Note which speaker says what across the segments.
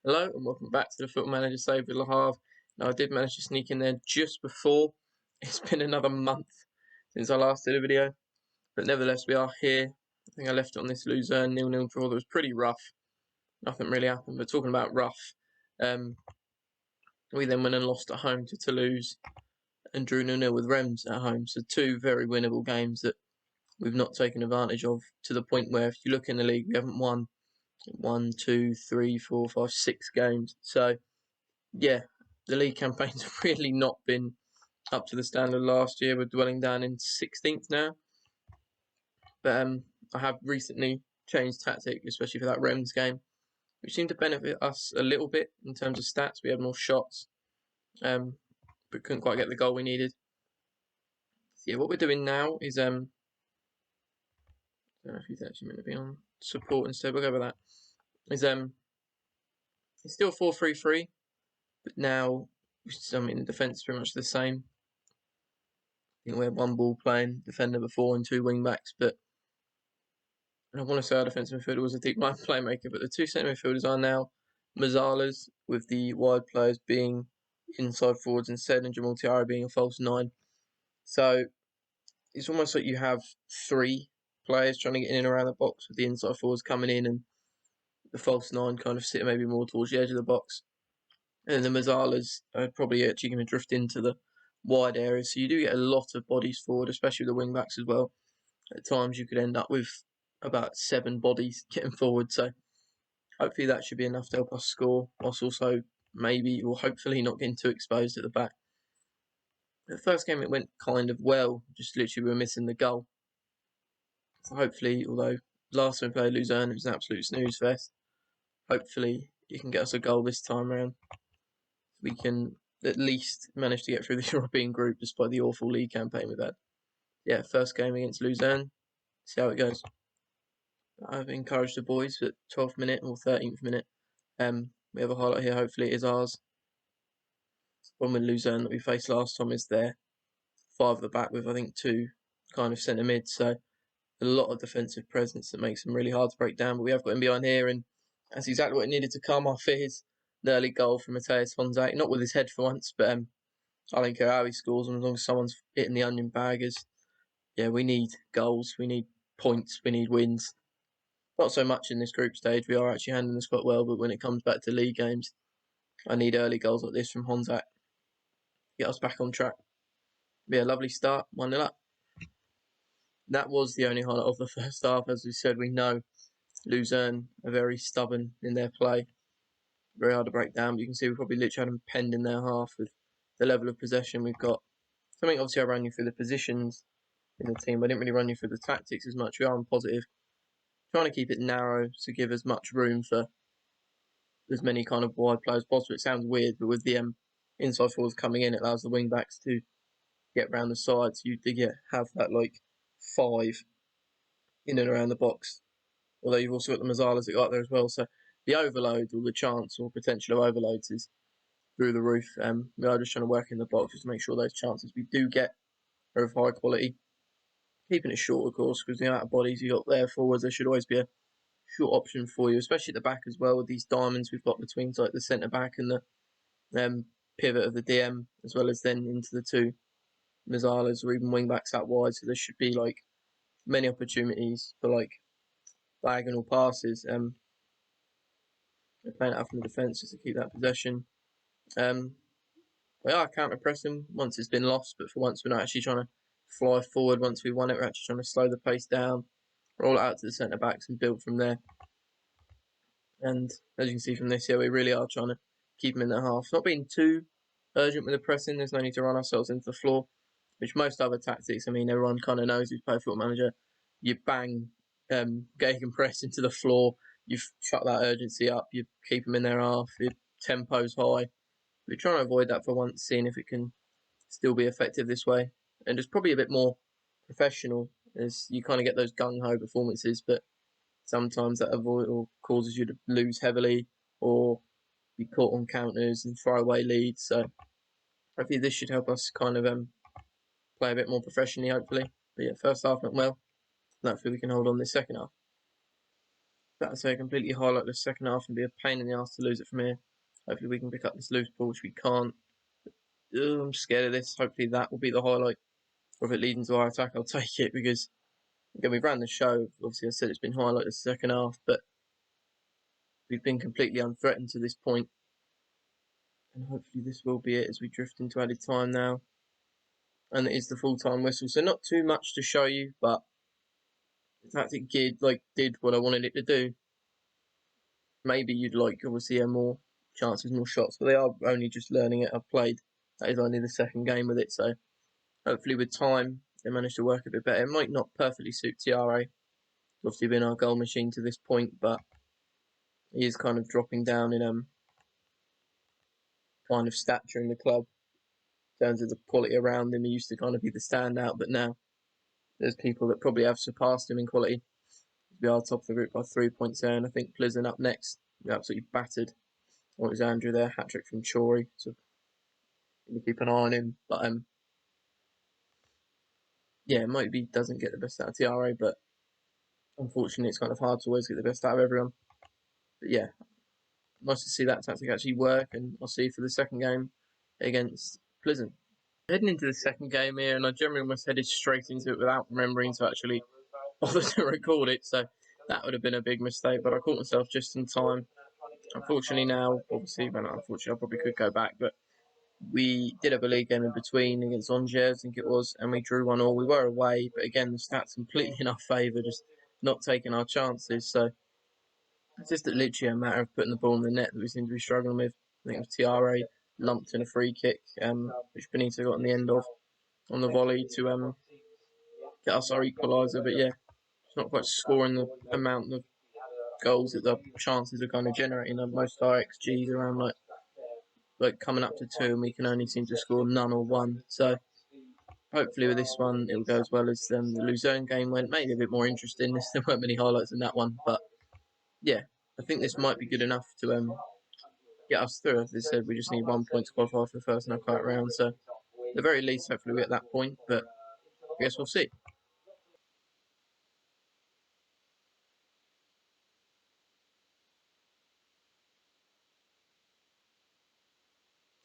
Speaker 1: Hello and welcome back to the Football Manager Save with Le Havre. Now I did manage to sneak in there just before. It's been another month since I last did a video, but nevertheless we are here. I think I left it on this Luzerne 0-0 draw that was pretty rough. Nothing really happened, but talking about rough, we then went and lost at home to Toulouse and drew 0-0 with Reims at home. So two very winnable games that we've not taken advantage of, to the point where if you look in the league, we haven't won 1, 2, 3, 4, 5, 6 games. So yeah, the league campaign's really not been up to the standard last year. We're dwelling down in 16th now. But I have recently changed tactic, especially for that Reims game, which seemed to benefit us a little bit in terms of stats. We had more shots, but couldn't quite get the goal we needed. So yeah, what we're doing now is I don't know if he's actually meant to be on support instead. We'll go with that. Is it's still 4-3-3, but now the defence is pretty much the same. I think we had one ball playing defender before and two wing backs, but I want to say our defensive midfielder was a deep line playmaker, but the two centre midfielders are now Mazzalas, with the wide players being inside forwards instead, and Jamal Tiara being a false nine. So it's almost like you have three players trying to get in and around the box, with the inside forwards coming in and the false nine kind of sitting maybe more towards the edge of the box. And then the Mazzalas are probably actually going to drift into the wide areas. So you do get a lot of bodies forward, especially with the wing backs as well. At times you could end up with about 7 bodies getting forward. So hopefully that should be enough to help us score, whilst also maybe or hopefully not getting too exposed at the back. The first game it went kind of well, just literally we were missing the goal. So hopefully, although last time we played Luzerne it was an absolute snooze fest, hopefully you can get us a goal this time around. We can at least manage to get through the European group despite the awful league campaign we've had. Yeah, first game against Luzerne, see how it goes. I've encouraged the boys at 12th minute or 13th minute. We have a highlight here, hopefully it is ours. One with Luzerne that we faced last time is there. 5 at the back with I think 2 kind of centre mid, so a lot of defensive presence that makes them really hard to break down. But we have got him behind here, and that's exactly what it needed to come. I feared the early goal from Matthias Honzak, not with his head for once, but I don't care how he scores, and as long as someone's hitting the onion bag, yeah, we need goals, we need points, we need wins. Not so much in this group stage, we are actually handling this quite well, but when it comes back to league games, I need early goals like this from Honzak. Get us back on track. Be a lovely start, 1-0 up. That was the only highlight of the first half. As we said, we know Luzerne are very stubborn in their play. Very hard to break down, but you can see we probably literally had them penned in their half with the level of possession we've got. Something obviously I ran you through the positions in the team, but I didn't really run you through the tactics as much. We are on positive. Trying to keep it narrow to give as much room for as many kind of wide players possible. It sounds weird, but with the inside forwards coming in, it allows the wing backs to get round the sides. You have that like 5 in and around the box. Although you've also got the Mazzalas that got up there as well. So the overload or the chance or potential of overloads is through the roof. We are just trying to work in the box just to make sure those chances we do get are of high quality. Keeping it short, of course, because the amount of bodies you got there forwards, there should always be a short option for you, especially at the back as well, with these diamonds we've got between like the centre back and the pivot of the DM, as well as then into the 2 Mazzalas or even wing backs out wide. So there should be like many opportunities for like diagonal passes. Playing it out from the defence just to keep that possession. We are counter pressing once it's been lost, but for once we're not actually trying to fly forward. Once we won it, we're actually trying to slow the pace down, roll it out to the centre backs and build from there. And as you can see from this here, we really are trying to keep them in their half. Not being too urgent with the pressing, there's no need to run ourselves into the floor, which most other tactics, I mean, everyone kind of knows who's played Football Manager. You bang gegenpress into the floor, you shut that urgency up, you keep them in their half, your tempo's high. We're trying to avoid that for once, seeing if it can still be effective this way. And just probably a bit more professional, as you kind of get those gung-ho performances, but sometimes that avoid or causes you to lose heavily or be caught on counters and throw away leads. So hopefully this should help us kind of play a bit more professionally, hopefully. But yeah, first half went well. And hopefully we can hold on this second half. That's a completely highlight the second half and be a pain in the arse to lose it from here. Hopefully we can pick up this loose ball, which we can't. I'm scared of this. Hopefully that will be the highlight. Or if it leads into our attack, I'll take it because again, we've ran the show. Obviously, I said it's been highlight the second half, but we've been completely unthreatened to this point. And hopefully this will be it as we drift into added time now. And it is the full-time whistle. So not too much to show you, but the tactic did what I wanted it to do. Maybe you'd like obviously more chances, more shots, but they are only just learning it. I've played. That is only the second game with it, so hopefully with time they manage to work a bit better. It might not perfectly suit TRA. It's obviously been our goal machine to this point, but he is kind of dropping down in kind of stature in the club in terms of the quality around him. He used to kind of be the standout, but now there's people that probably have surpassed him in quality. We are top of the group by 3 points there, and I think Pleasant up next. We're absolutely battered. What was Andrew there? Hat trick from Chori. So we keep an eye on him, but yeah, maybe doesn't get the best out of TRA, but unfortunately, it's kind of hard to always get the best out of everyone. But yeah, nice to see that tactic actually work, and I'll see you for the second game against Pleasant. Heading into the second game here, and I generally almost headed straight into it without remembering to actually bother to record it, so that would have been a big mistake, but I caught myself just in time. Unfortunately now, obviously, well, unfortunately I probably could go back, but we did have a league game in between against Angers, I think it was, and we drew 1-1. We were away, but again, the stats completely in our favour, just not taking our chances, so it's just literally a matter of putting the ball in the net that we seem to be struggling with. I think it was TRA lumped in a free kick, which Benito got on the end of on the volley to get us our equaliser. But yeah, it's not quite scoring the amount of goals that the chances are kind of generating. Most of our XGs around like coming up to 2, and we can only seem to score none or 1. So hopefully with this one, it'll go as well as the Luzerne game went. Maybe a bit more interesting. There weren't many highlights in that one, but yeah, I think this might be good enough to get us through. As I said, we just need 1 point to qualify for the first knockout round. So at the very least, hopefully we're at that point, but I guess we'll see.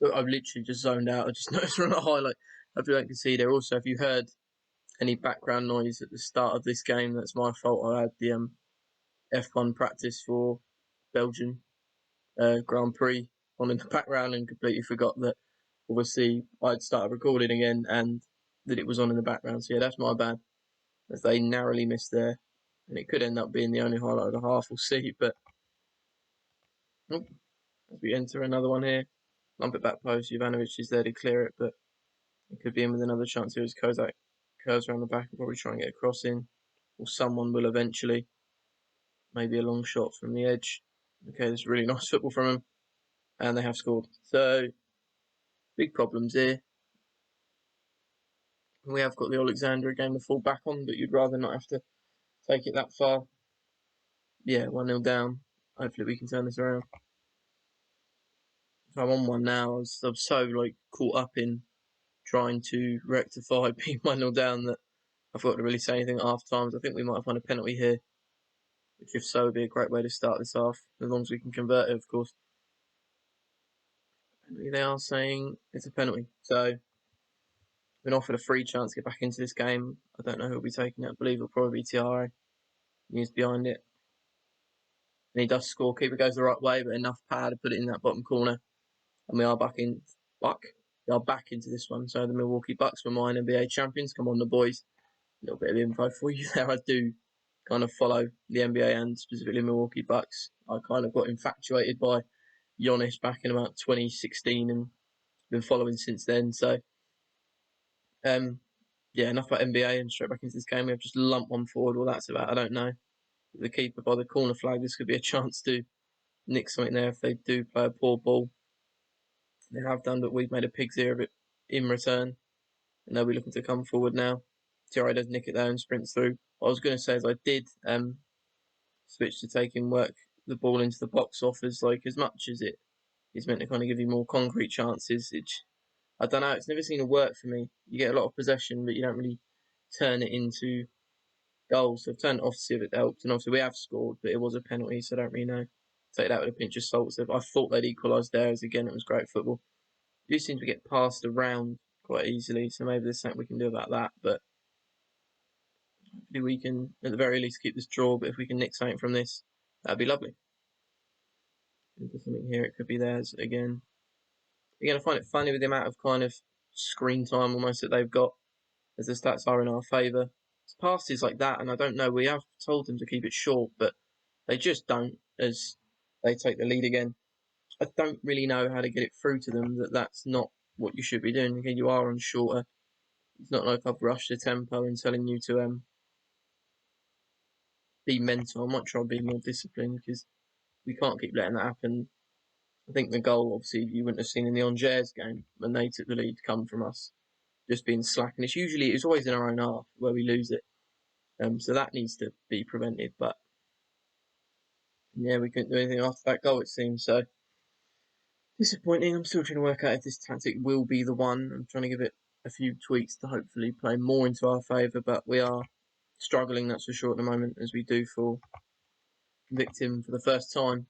Speaker 1: So I've literally just zoned out. I just noticed from a highlight. Hopefully I can see there. Also, if you heard any background noise at the start of this game, that's my fault. I had the F1 practice for Belgian Grand Prix on in the background and completely forgot that obviously I'd started recording again and that it was on in the background. So yeah, that's my bad. As they narrowly missed there. And it could end up being the only highlight of the half, we'll see. But as we enter another one here, lump it back post. Jovanovic is there to clear it, but it could be in with another chance here as Kozak curves around the back and probably try and get a cross in. Or someone will eventually. Maybe a long shot from the edge. Okay, this is really nice football from them. And they have scored. So, big problems here. We have got the Alexandra game to fall back on, but you'd rather not have to take it that far. Yeah, 1-0 down. Hopefully we can turn this around. So I'm on one now. I'm so caught up in trying to rectify being 1-0 down that I forgot to really say anything at half times. I think we might have won a penalty here, which if so would be a great way to start this half, as long as we can convert it, of course. They are saying it's a penalty, so been offered a free chance to get back into this game. I don't know who will be taking it. I believe it'll probably be TRA. He's behind it. And he does score. Keeper goes the right way, but enough power to put it in that bottom corner. And we are back. We are back into this one. So the Milwaukee Bucks were mine NBA champions. Come on, the boys. A little bit of info for you there. I do kind of follow the NBA and specifically Milwaukee Bucks. I kind of got infatuated by Giannis back in about 2016 and been following since then. So, yeah, enough about NBA and straight back into this game. We have just lumped one forward. Well, that's about, I don't know. The keeper by the corner flag, this could be a chance to nick something there if they do play a poor ball. They have done, but we've made a pig's ear of it in return. And they'll be looking to come forward now. TRA does nick it there and sprints through. What I was going to say is I did switch to taking the ball into the box offers, as much as it is meant to kind of give you more concrete chances. I don't know, it's never seemed to work for me. You get a lot of possession, but you don't really turn it into goals. They've turned it off to see if it helped, and obviously we have scored, but it was a penalty, so I don't really know. Take that with a pinch of salt. So I thought they'd equalised theirs again. It was great football. You seem to get passed around quite easily, so maybe there's something we can do about that. But hopefully we can, at the very least, keep this draw. But if we can nick something from this, that'd be lovely. Into something here, it could be theirs again. Again, I find it funny with the amount of kind of screen time almost that they've got, as the stats are in our favour. It's passes like that, and I don't know. We have told them to keep it short, but they just don't. As they take the lead again, I don't really know how to get it through to them that that's not what you should be doing. Again, you are on shorter. It's not like I've rushed the tempo and telling you to be mental. I might try to be more disciplined because we can't keep letting that happen. I think the goal, obviously, you wouldn't have seen in the Angers game when they took the lead come from us just being slack. And it's always in our own half where we lose it. So that needs to be prevented. But yeah, we couldn't do anything after that goal, it seems. So disappointing. I'm still trying to work out if this tactic will be the one. I'm trying to give it a few tweaks to hopefully play more into our favour. But we are struggling, that's for sure, at the moment, as we do for victim for the first time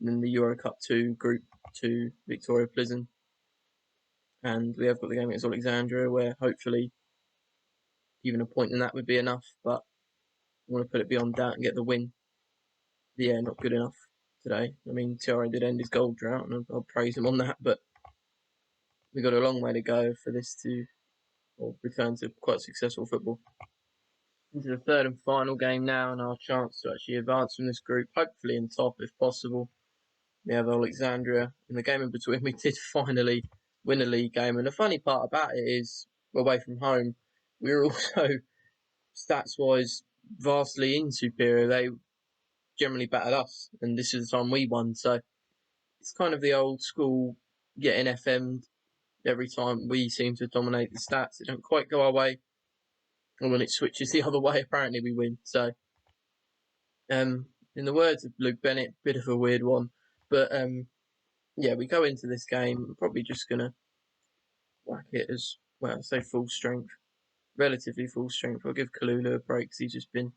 Speaker 1: in the Euro Cup 2 Group to Victoria Pleasant. And we have got the game against Alexandria where hopefully even a point in that would be enough. But I want to put it beyond that and get the win. Yeah, not good enough today. I mean, Tiara did end his goal drought, and I'll praise him on that. But we've got a long way to go for this to return to quite successful football. Into the third and final game now, and our chance to actually advance from this group, hopefully in top if possible. We have Alexandria. In the game in between, we did finally win a league game. And the funny part about it is, away from home, we were also, stats-wise, vastly inferior. They generally battered us, and this is the time we won. So it's kind of the old school getting FM'd every time we seem to dominate the stats. It don't quite go our way. And when it switches the other way, apparently we win. So, in the words of Luke Bennett, bit of a weird one. But, yeah, we go into this game probably just going to whack it as, well, I say full strength. Relatively full strength. I'll give Kalula a break because he's just been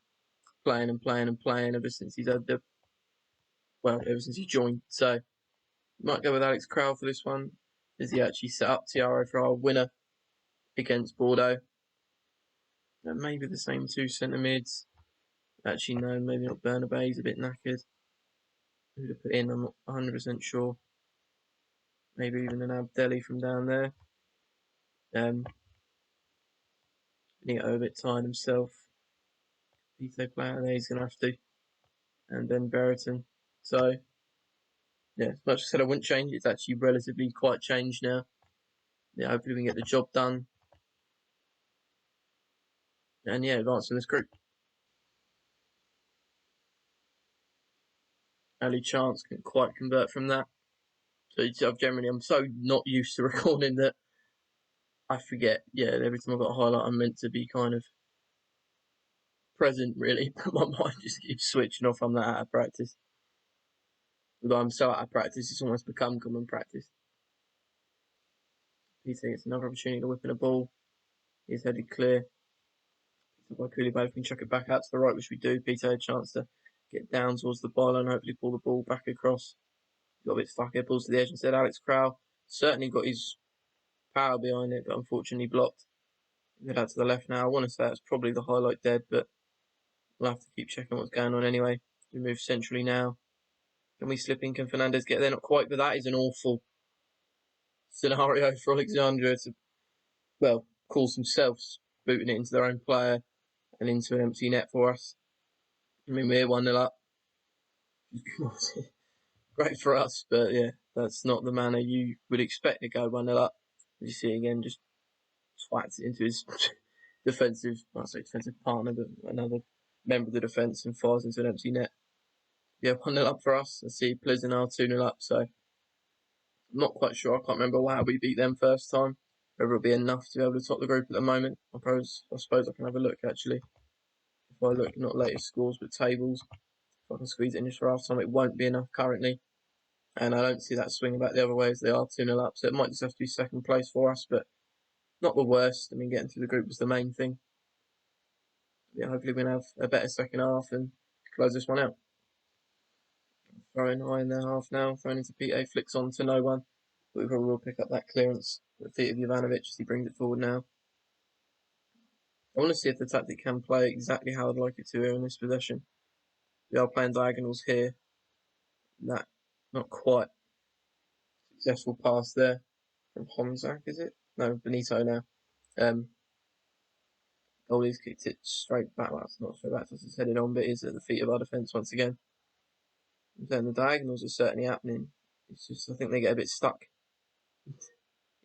Speaker 1: playing and playing and playing ever since he's had ever since he joined. So, might go with Alex Crowell for this one, as he actually set up Tiara for our winner against Bordeaux. And maybe the same two centre mids. Actually, no, maybe not Bernabé. He's a bit knackered. Who to put in, I'm not 100% sure. Maybe even an Abdelli from down there. Benito a bit tired himself. Pito player there, he's going to have to. And then Brereton. So, yeah, as much as I said I wouldn't change, it's actually relatively quite changed now. Yeah, hopefully we can get the job done. And yeah, advance in this group. Ali Chance couldn't quite convert from that. So I'm so not used to recording that I forget. Yeah, every time I've got a highlight, I'm meant to be kind of present, really. But my mind just keeps switching off. I'm that out of practice. Although I'm so out of practice, it's almost become common practice. Peter gets another opportunity to whip in a ball. He's headed clear. By Koulibaly, can chuck it back out to the right, which we do. Peter had a chance to get down towards the byline and hopefully pull the ball back across. Got a bit stuck here, pulls to the edge instead. Alex Crowell certainly got his power behind it, but unfortunately blocked. Head out to the left now. I want to say it's probably the highlight dead, but we'll have to keep checking what's going on anyway. We move centrally now. Can we slip in? Can Fernandez get there? Not quite, but that is an awful scenario for Alexandria to, cause themselves booting it into their own player and into an empty net for us. I mean, we're 1-0 up. Great for us, but yeah, that's not the manner you would expect to go 1-0 up. As you see again, just swats it into his defensive partner, but another member of the defence and fires into an empty net. Yeah, 1-0 up for us. I see Pleasant are 2-0 up, so I'm not quite sure. I can't remember how we beat them first time. Whether it'll be enough to be able to top the group at the moment. I suppose I can have a look actually. If I look, not latest scores, but tables. If I can squeeze it in just for half time, it won't be enough currently. And I don't see that swinging back the other way as they are 2-0 up. So it might just have to be second place for us, but not the worst. I mean, getting through the group was the main thing. Yeah, hopefully we're going to have a better second half and close this one out. Throwing high in their half now, thrown into Pete, flicks on to no one. But we probably will pick up that clearance at the feet of Jovanovic as he brings it forward now. I want to see if the tactic can play exactly how I'd like it to here in this possession. We are playing diagonals here. That, not quite successful pass there from Honzak, is it? No, Benito now. Goalie's kicked it straight back. Well, it's not straight back, it's headed on, but it is at the feet of our defence once again. Then the diagonals are certainly happening. It's just, I think they get a bit stuck. It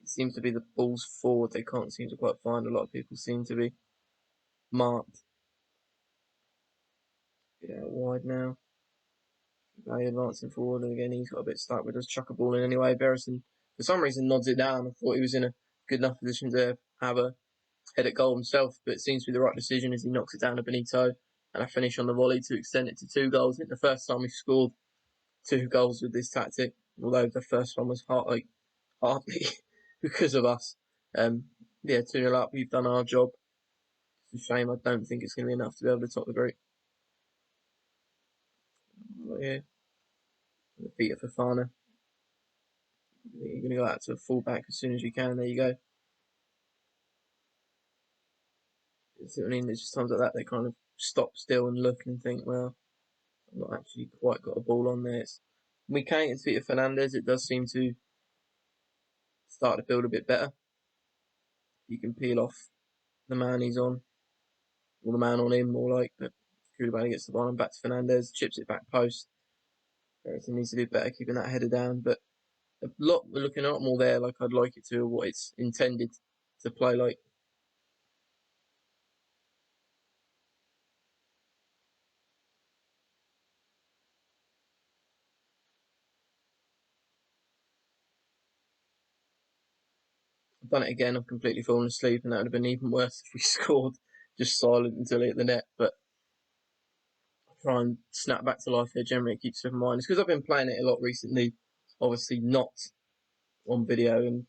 Speaker 1: seems to be the balls forward they can't seem to quite find. A lot of people seem to be marked. Yeah, wide now. Guy advancing forward, and again he's got a bit stuck, but does chuck a ball in anyway. Beresson, for some reason, nods it down. I thought he was in a good enough position to have a head at goal himself, but it seems to be the right decision as he knocks it down to Benito. And a finish on the volley to extend it to 2 goals. I think the first time we've scored 2 goals with this tactic, although the first one was hardly because of us. Yeah, 2-0 up, we've done our job. It's a shame, I don't think it's going to be enough to be able to top the group. Yeah, the feet of Fofana. You're going to go out to a full-back as soon as you can, there you go. See what I mean? There's just times like that they kind of stop still and look and think, well, I've not actually quite got a ball on there. We can get to feet of Fernandez, it does seem to start to build a bit better. You can peel off the man he's on, or the man on him, more like, but Koulibaly gets the ball and back to Fernandez, chips it back post. Everything needs to do better keeping that header down, but we're looking a lot more there like I'd like it to, or what it's intended to play like. I've done it again, I've completely fallen asleep, and that would have been even worse if we scored just silent until it hit the net, but try and snap back to life here. Generally, it keeps slipping mind. It's because I've been playing it a lot recently. Obviously, not on video, and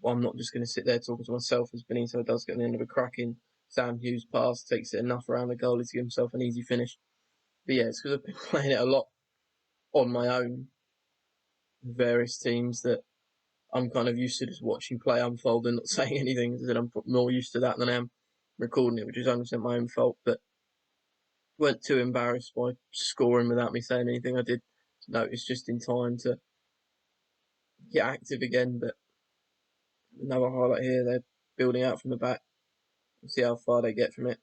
Speaker 1: I'm not just going to sit there talking to myself as Benito does get the end of a cracking Sam Hughes pass, takes it enough around the goalie to give himself an easy finish. But yeah, it's because I've been playing it a lot on my own, various teams, that I'm kind of used to just watching play unfold and not saying anything. As I said, I'm more used to that than I am recording it, which is 100% my own fault. But weren't too embarrassed by scoring without me saying anything. I did notice just in time to get active again, but another highlight here, they're building out from the back. We'll see how far they get from it.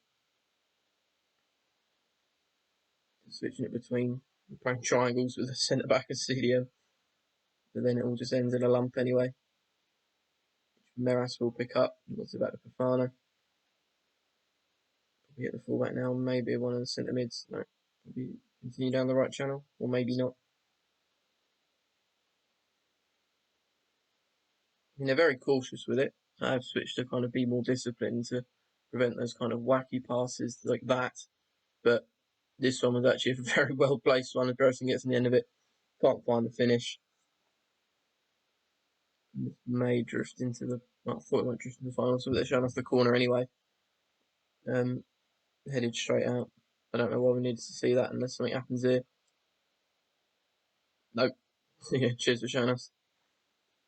Speaker 1: Switching it between, playing triangles with the centre back and CDM, but then it all just ends in a lump anyway. Meras will pick up. What's about the Fofana? We hit the fullback now, maybe one of the centre mids. No, maybe continue down the right channel, or maybe not. I mean, they're very cautious with it. I have switched to kind of be more disciplined to prevent those kind of wacky passes like that. But this one was actually a very well placed one. The person gets on the end of it, can't find the finish. This may drift into the. Well, I thought it might drift into the final, so they're showing us the corner anyway. Headed straight out. I don't know why we needed to see that unless something happens here. Nope. Yeah, cheers for showing us.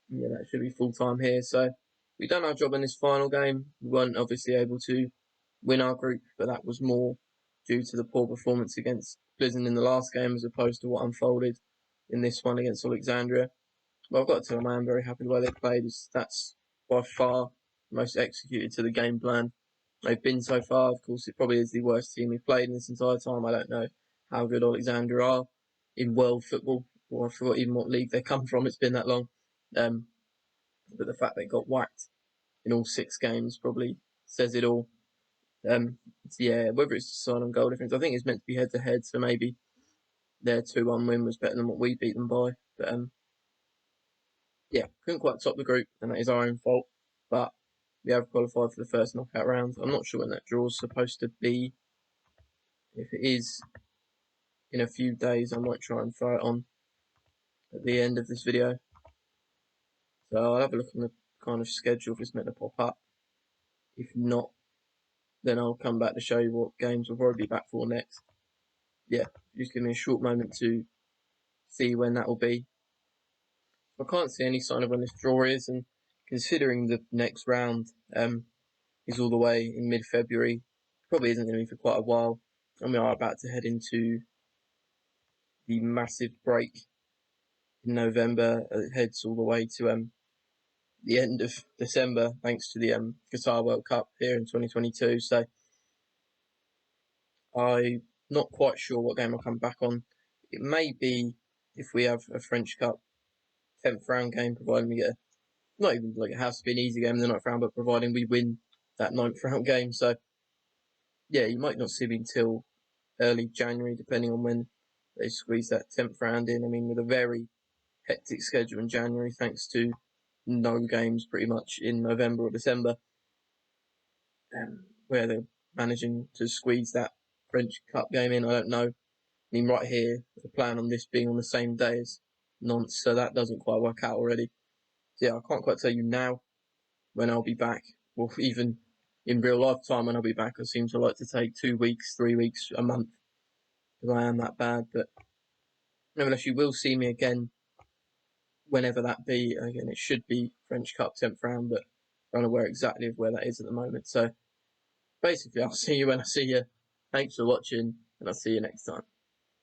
Speaker 1: Yeah, that should be full time here. So we've done our job in this final game. We weren't obviously able to win our group, but that was more due to the poor performance against Blizzard in the last game as opposed to what unfolded in this one against Alexandria. Well, I've got to tell them I am very happy the way they played. That's by far the most executed to the game plan they've been so far. Of course, it probably is the worst team we've played in this entire time. I don't know how good Alexandria are in world football, or I forgot even what league they come from. It's been that long. But the fact they got whacked in all 6 games probably says it all. Yeah, whether it's the sign on goal difference, I think it's meant to be head to head, so maybe their 2-1 win was better than what we beat them by. But yeah, couldn't quite top the group, and that is our own fault. But we have qualified for the first knockout round. I'm not sure when that draw is supposed to be. If it is in a few days, I might try and throw it on at the end of this video. So I'll have a look on the kind of schedule if it's meant to pop up. If not, then I'll come back to show you what games we'll probably be back for next. Yeah, just give me a short moment to see when that will be. I can't see any sign of when this draw is, and considering the next round is all the way in mid-February, probably isn't going to be for quite a while, and we are about to head into the massive break in November. It heads all the way to the end of December, thanks to the Qatar World Cup here in 2022. So I'm not quite sure what game I'll come back on. It may be if we have a French Cup 10th round game, providing we get not even like it has to be an easy game in the 9th round, but providing we win that 9th round game. So yeah, you might not see me until early January, depending on when they squeeze that 10th round in. I mean, with a very hectic schedule in January, thanks to no games pretty much in November or December, where they're managing to squeeze that French Cup game in, I don't know. I mean, right here, the plan on this being on the same day is nonce, so that doesn't quite work out already. So yeah, I can't quite tell you now when I'll be back, or even in real life time when I'll be back. I seem to like to take 2 weeks, 3 weeks, a month, because I am that bad. But nevertheless, you will see me again whenever that be. Again, it should be French Cup 10th round, but I'm unaware exactly of where that is at the moment. So basically, I'll see you when I see you. Thanks for watching, and I'll see you next time.